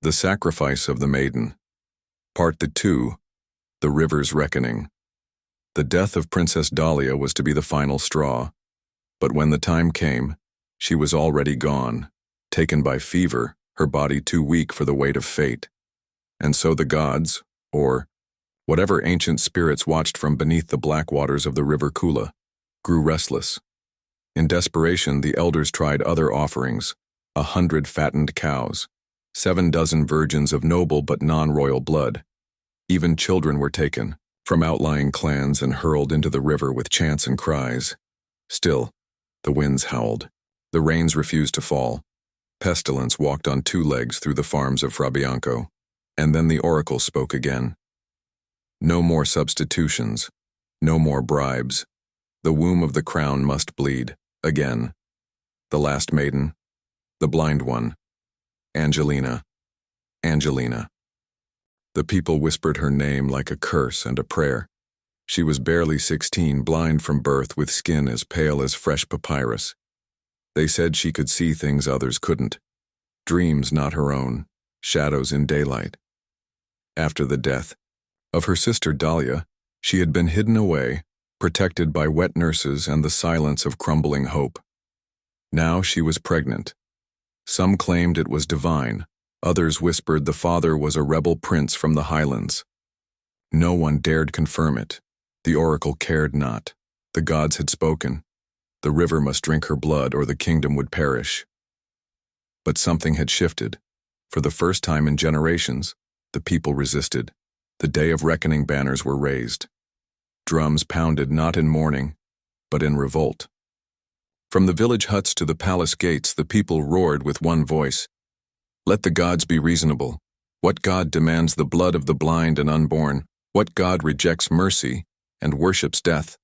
The Sacrifice of the Maiden. Part 2. The River's Reckoning. The death of Princess Dahlia was to be the final straw, but when the time came, she was already gone, taken by fever, her body too weak for the weight of fate. And so the gods, or whatever ancient spirits watched from beneath the black waters of the river Kula, grew restless. In desperation, the elders tried other offerings, 100 fattened cows, 7 dozen virgins of noble but non-royal blood. Even children were taken from outlying clans and hurled into the river with chants and cries. Still, the winds howled. The rains refused to fall. Pestilence walked on 2 legs through the farms of Fra Bianco. And then the oracle spoke again. No more substitutions. No more bribes. The womb of the crown must bleed, again. The last maiden. The blind one. Angelina. Angelina. The people whispered her name like a curse and a prayer. She was barely 16, blind from birth with skin as pale as fresh papyrus. They said she could see things others couldn't. Dreams not her own, shadows in daylight. After the death of her sister Dahlia, she had been hidden away, protected by wet nurses and the silence of crumbling hope. Now she was pregnant. Some claimed it was divine. Others whispered the father was a rebel prince from the highlands. No one dared confirm it. The oracle cared not. The gods had spoken. The river must drink her blood or the kingdom would perish. But something had shifted. For the first time in generations, the people resisted. The day of reckoning banners were raised. Drums pounded not in mourning, but in revolt. From the village huts to the palace gates, the people roared with one voice. Let the gods be reasonable. What god demands the blood of the blind and unborn? What god rejects mercy and worships death?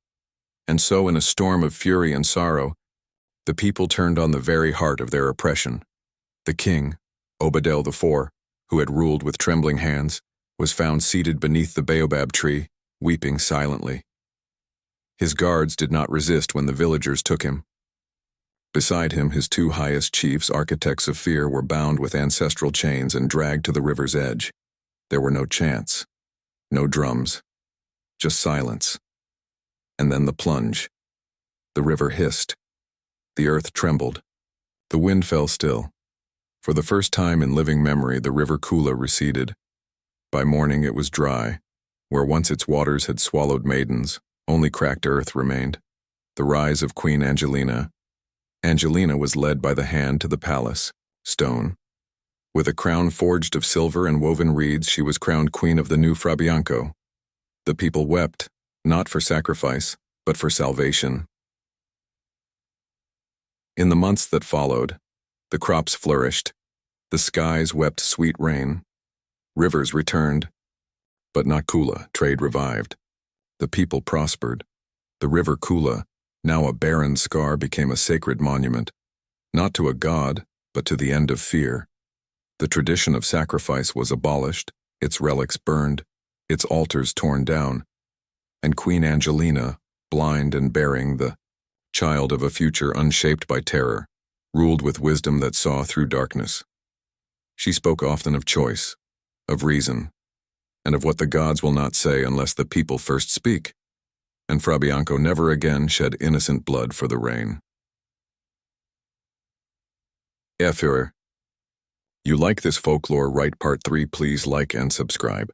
And so, in a storm of fury and sorrow, the people turned on the very heart of their oppression. The king, Obadel IV, who had ruled with trembling hands, was found seated beneath the baobab tree, weeping silently. His guards did not resist when the villagers took him. Beside him, his 2 highest chiefs, architects of fear, were bound with ancestral chains and dragged to the river's edge. There were no chants, no drums, just silence. And then the plunge. The river hissed. The earth trembled. The wind fell still. For the first time in living memory, the river Kula receded. By morning it was dry. Where once its waters had swallowed maidens, only cracked earth remained. The rise of Queen Angelina. Angelina was led by the hand to the palace, stone. With a crown forged of silver and woven reeds, she was crowned queen of the new Fra Bianco. The people wept, not for sacrifice, but for salvation. In the months that followed, the crops flourished. The skies wept sweet rain. Rivers returned. But not Kula, trade revived. The people prospered. The river Kula, now a barren scar, became a sacred monument, not to a god, but to the end of fear. The tradition of sacrifice was abolished, its relics burned, its altars torn down, and Queen Angelina, blind and bearing the child of a future unshaped by terror, ruled with wisdom that saw through darkness. She spoke often of choice, of reason, and of what the gods will not say unless the people first speak. And Fra Bianco never again shed innocent blood for the rain. If you like this folklore, write part 3, please like and subscribe.